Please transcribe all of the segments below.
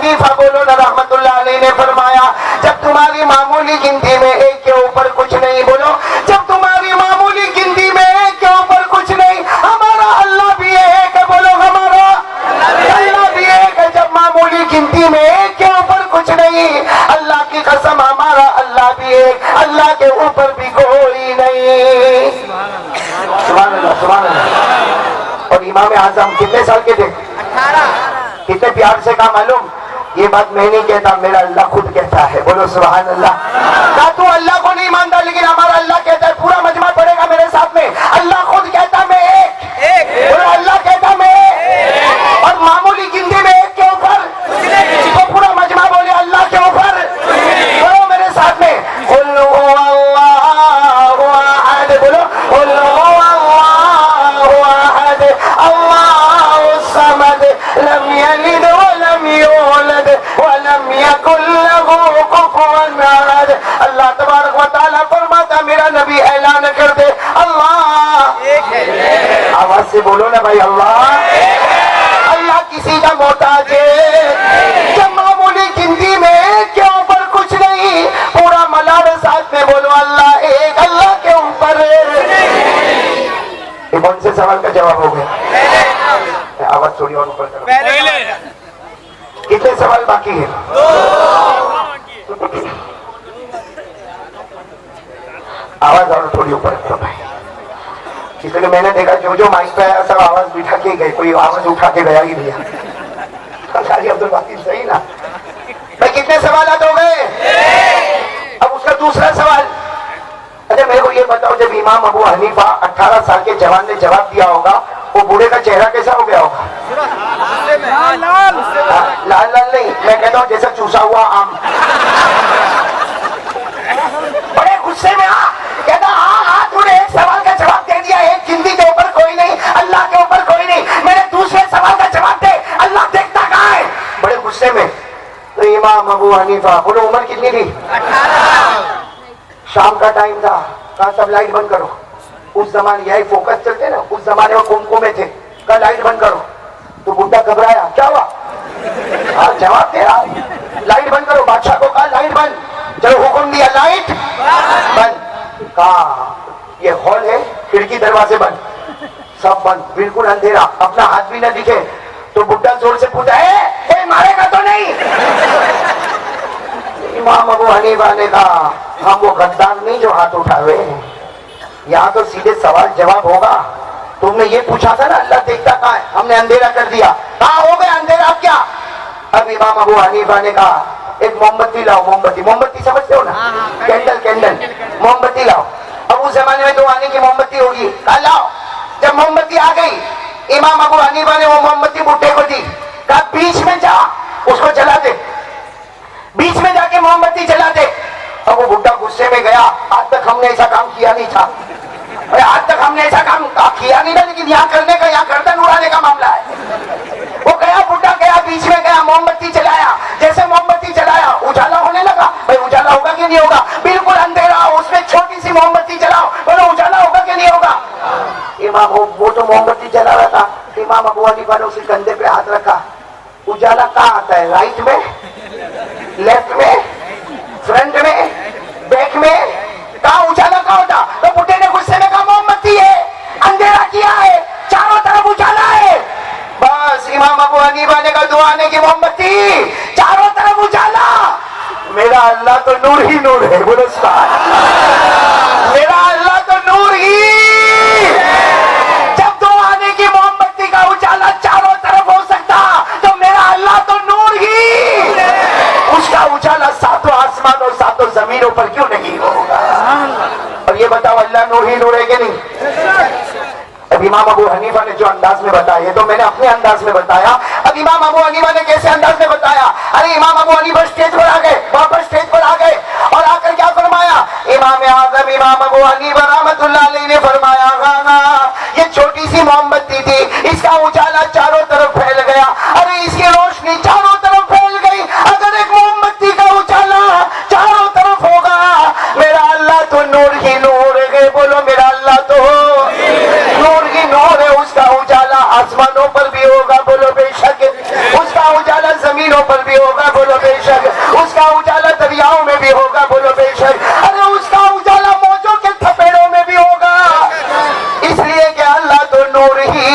Hanifa बोलो ना रहमतुल्लाह अलैहि ने फरमाया, जब तुम्हारी मामूली गिनती में एक के ऊपर कुछ नहीं, बोलो जब तुम्हारी मामूली गिनती में एक के ऊपर कुछ नहीं, हमारा अल्लाह भी एक है, बोलो हमारा अल्लाह भी एक है। जब मामूली गिनती में एक के ऊपर कुछ नहीं, अल्लाह की कसम हमारा अल्लाह भी एक, अल्लाह के ऊपर भी कोई नहीं। सुभान अल्लाह, सुभान अल्लाह। और इमाम आजम कितने साल के थे? 18। कितने प्यार से कहा मालूम? ये बात मैं नहीं कहता, मेरा अल्लाह खुद कहता है, बोलो सुभान अल्लाह। क्या तू अल्लाह को नहीं मानता? लेकिन हमारा अल्लाह कहता है, पूरा मजमा पड़ेगा मेरे साथ में, अल्लाह खुद कहता मैं एक, बोलो अल्लाह कहता मैं एक। और मामूली गिनती में एक के ऊपर तो पूरा मजमा बोले अल्लाह के ऊपर, बोलो मेरे साथ में, कुल हुवल्लाहु अहद, बोलो कुल हुवल्लाहु अहद, अल्लाहु समद, लम यलिद वलम यूलद वलम यकुल लहू कुफुवन अहद। अल्लाह तबारक व तआला फरमाता, मेरा नबी ऐलान कर दे अल्लाह एक है। आवाज से बोलो ना भाई, अल्लाह अल्लाह किसी का मोहताज है। जब मामूली गिनती में एक के ऊपर कुछ नहीं, पूरा मलाड साथ में बोलो अल्लाह एक, अल्लाह के ऊपर। ये कौन से सवाल का जवाब हो गया? आवाज थोड़ी और ऊपर करो। कितने सवाल बाकी है? आवाज और थोड़ी ऊपर करो भाई, इसलिए मैंने देखा जो जो माइक पे आया सब आवाज बिठा के गए, कोई आवाज उठा के गया ही भैया। सारी अब्दुल बाकी सही ना भाई? कितने सवाल हो गए? अब उसका दूसरा सवाल, अच्छा मेरे को ये बताओ, जब इमाम अबू हनीफा 18 साल के जवान ने जवाब दिया होगा, वो बूढ़े का चेहरा कैसा हो गया होगा? लाल लाल नहीं, मैं कहता हूँ जैसा चूसा हुआ आम। बड़े गुस्से में कहता हाँ तूने एक सवाल का जवाब दे दिया, एक गिनती के ऊपर कोई नहीं, अल्लाह के ऊपर कोई नहीं, मेरे दूसरे सवाल का जवाब दे, अल्लाह देखता कहाँ है? बड़े गुस्से में। तो इमाम अबू हनीफा, बोलो उम्र कितनी थी? 18। शाम का टाइम था, कहा सब लाइट बंद करो। उस जमाने यही फोकस चलते ना, उस जमाने में कुमकुमे थे, कहा लाइट बंद करो। तो बुड्ढा घबराया, क्या हुआ? जवाब दे रहा, लाइट बंद करो। बादशाह को कहा लाइट बंद, चलो हुक्म दिया लाइट बंद। कहा ये हॉल है, खिड़की दरवाजे बंद, सब बंद, बिल्कुल अंधेरा, अपना हाथ भी न दिखे। तो बुड्ढा जोर से पूछा है कोई मारेगा तो नहीं? इमाम अबू हनीफा ने कहा हम वो गद्दार नहीं जो हाथ उठावे, यहाँ तो सीधे सवाल जवाब होगा। तुमने ये पूछा था ना अल्लाह देखता कहाँ है, हमने अंधेरा कर दिया, कहाँ हो गया अंधेरा क्या? अब इमाम अबू हनीफा ने कहा एक मोमबत्ती लाओ। मोमबत्ती, मोमबत्ती समझते हो ना? कैंडल, कैंडल, मोमबत्ती लाओ। अब उस जमाने में 2 आने की मोमबत्ती होगी, कहा लाओ। जब मोमबत्ती आ गई, इमाम अबू हनीफा ने वो मोमबत्ती बुड्ढे को दी, कहा बीच में जा उसको जला दे, बीच में जाके मोमबत्ती जला दे। अब वो बुड्ढा गुस्से में गया, आज तक हमने ऐसा काम किया नहीं था, अरे आज तक हमने ऐसा काम किया नहीं था, लेकिन यहाँ करने का, यहाँ गर्दन उड़ाने का मामला है। वो गया, बुड्ढा गया, बीच में गया, मोमबत्ती जलाया। जैसे मोमबत्ती जलाया उजाला होने लगा। भाई उजाला होगा कि नहीं होगा? बिल्कुल अंधेरा, उसमें छोटी सी मोमबत्ती जलाओ, बोलो उजाला होगा कि नहीं होगा? इमाम वो तो मोमबत्ती जला रहा था, इमाम अबू हनीफा ने उसके कंधे पे हाथ रखा। उजाला कहाँ आता है? राइट में, लेफ्ट में, फ्रंट में, बैक में? कहाँ उजाला कहाँ होता? तो बुड्ढे ने गुस्से में कहा मोमबत्ती है, अंधेरा किया है, चारों तरफ उजाला है। बस इमाम अबू हनीफा ने कहा 2 आने की मोमबत्ती, चारों तरफ उजाला। मेरा अल्लाह तो नूर ही नूर है, बोलो सुभान अल्लाह। मेरा अल्लाह तो नूर ही, जब 2 आने की मोमबत्ती का उजाला चारों तरफ हो सकता, तो मेरा अल्लाह तो नूर ही, उसका उजाला 7 आसमान और 7 जमीनों पर क्यों नहीं होगा? और ये बताओ अल्लाह नूर ही नूर है कि नहीं? अब इमाम अबू हनीफा ने जो अंदाज में बताया, तो मैंने अपने अंदाज में बताया। अब इमाम अबू हनीफा ने कैसे अंदाज में बताया? अरे इमाम अबू हनीफा स्टेज पर आ गए, वापस स्टेज पर आ गए और आकर क्या फरमाया? इमाम आजम इमाम अबू हनीफा रहमतुल्लाह अलैहि ने फरमाया ये छोटी सी मोमबत्ती थी, इसका उजाला चारों तरफ फैल गया, अरे इसकी रोशनी चारों तरफ फैल गई। अगर एक मोमबत्ती का उजाला चारों तरफ होगा, मेरा अल्लाह तो नूर ही नूर है, बोलो मेरा अल्लाह तो नूर ही नूर है। उसका उजाला आसमानों पर भी होगा, बोलो बेशक, उसका उजाला जमीनों पर भी होगा। होगा, बोलो बेशक। उसका उजाला दरियाओं में भी होगा, बोलो बेशक। अरे उसका उजाला मौजों के थपेड़ों में भी होगा, इसलिए कि अल्लाह तो नूर ही।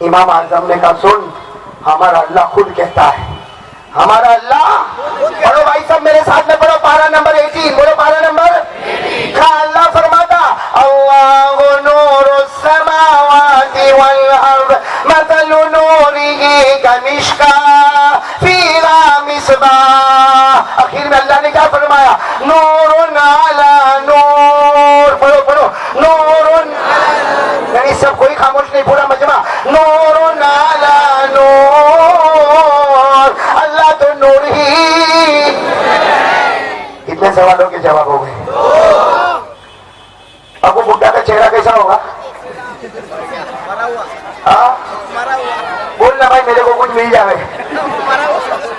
इमाम आजम ने कहा सुन, हमारा अल्लाह खुद कहता है, हमारा अल्लाह, पढ़ो भाई सब मेरे साथ में पढ़ो, पारा नंबर 18, बोलो पारा नंबर। अल्लाह फरमाता अल्लाहु नूरुस समावाति वल अर्द मसलु नूरिही कमिश्का फीहा मिसबाह। आखिर में अल्लाह ने क्या फरमाया? नूरुन अला नूर, पढ़ो पढ़ो, नूरुन, नहीं सब कोई खामोश नहीं, पूरा मजमा, नूरुन अला नूर, अल्लाह तो नूर ही। कितने सवालों के जवाब हो गए? अब वो बुड्ढा का चेहरा कैसा होगा? बोल ना भाई, मेरे को कुछ मिल जाए।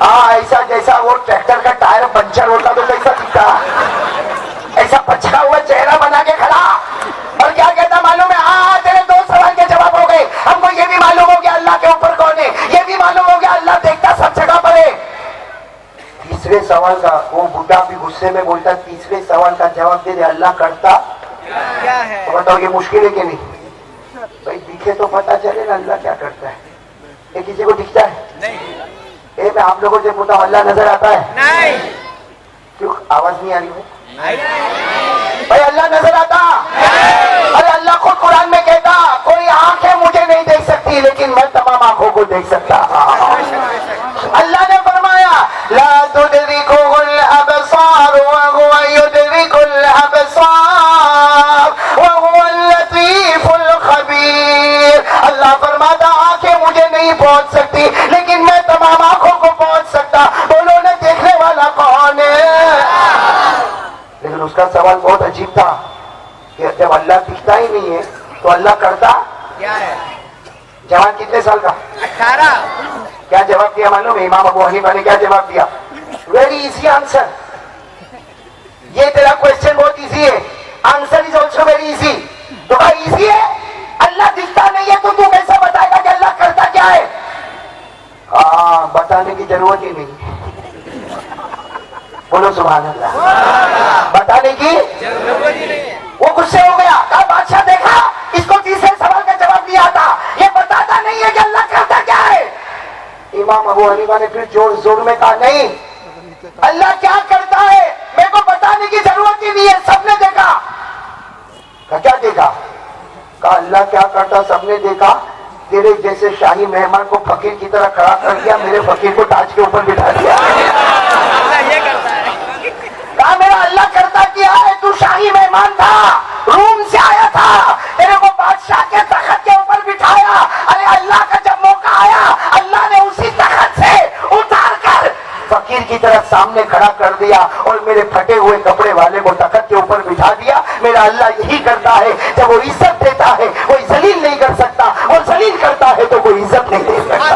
हाँ, ऐसा जैसा वो ट्रैक्टर का टायर पंचर होता तो कैसा दिखता, ऐसा पछड़ा हुआ चेहरा बना के खड़ा, और क्या कहता मालूम है? हाँ, तेरे दो सवाल के जवाब हो गए। हमको ये भी मालूम हो गया अल्लाह के ऊपर कौन है, ये भी मालूम हो गया अल्लाह देखता सब जगह पर है। तीसरे सवाल का वो बुढ़ा भी गुस्से में बोलता, तीसरे सवाल का जवाब दे दे, अल्लाह करता क्या है? तो बताओ ये मुश्किल है कि नहीं? भाई दिखे तो पता चले ना अल्लाह क्या करता है। ये किसी को दिखता है? नहीं। मैं आप लोगों से पूछता हूँ, अल्लाह नजर आता है? नहीं। क्यों आवाज नहीं आ रही है? भाई अल्लाह नजर आता? अरे अल्लाह खुद कुरान में कहता, कोई आंखें मुझे नहीं देख सकती लेकिन मैं तमाम आंखों को देख सकता। अल्लाह ने फरमाया ला तुदरिकुल अबसार व हुवा युदरिकुल अबसार व हुवल लतीफुल खबीर। अल्लाह फरमाता आंखें मुझे नहीं पहुंच सकती लेकिन मैं तमाम आंखों को पहुंच सकता। बोलो ना देखने वाला कौन है? लेकिन उसका सवाल बहुत अजीब था कि जब अल्लाह दिखता ही नहीं है तो अल्लाह करता क्या है? जवान कितने साल का? 18। क्या जवाब दिया मालूम है? इमाम अबू हनीफा ने क्या जवाब दिया? Very easy answer. ये तेरा क्वेश्चन बहुत इजी है, answer is also very easy. तो भाई इजी है, अल्लाह दिखता नहीं है तो तू कैसे बताएगा कि अल्लाह करता क्या है? बताने की जरूरत ही नहीं है। बोलो सुभान अल्लाह। बताने की जरूरत ही नहीं है। वो गुस्से हो गया, कहा बादशाह देखा, इसको तीसरे सवाल का जवाब नहीं आता, ये बताता नहीं है कि अल्लाह करता क्या है। इमाम अबू हनीफा ने फिर जोर जोर में कहा नहीं, अल्लाह क्या करता है मेरे को बताने की जरूरत ही नहीं है, सबने देखा। क्या देखा? कहा अल्लाह क्या करता सबने देखा, तेरे जैसे शाही मेहमान को फकीर की तरह खड़ा कर दिया, मेरे फकीर को ताज के ऊपर बिठा दिया। कहा मेरा अल्लाह करता क्या है, तू शाही मेहमान था, रूम से आया था, तेरे को बादशाह के तख्त के ऊपर बिठाया। अरे अल्लाह का जब मौका आया, अल्लाह ने उसी तख्त से उतार कर फकीर की तरह सामने खड़ा कर दिया और मेरे फटे हुए कपड़े वाले को तख्त के ऊपर बिठा दिया। मेरा अल्लाह यही करता है, जब वो इज्जत देता है कोई जलील नहीं कर सकता, और जलील करता है तो कोई इज्जत नहीं दे सकता।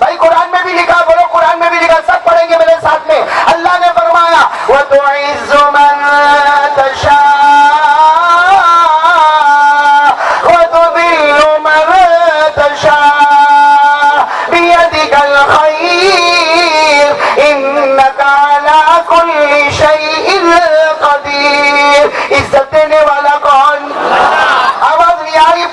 भाई कुरान में भी लिखा, बोलो कुरान में भी लिखा, सब पढ़ेंगे मेरे साथ में। अल्लाह ने फरमाया व तुइज़्ज़ु मन तशा व तुज़िल्लु मन तशा बियदिकल खैर इन्नका अला कुल्ली शैइन कदीर। इज्जत देने वाला कौन? आवाज नहीं आ रही?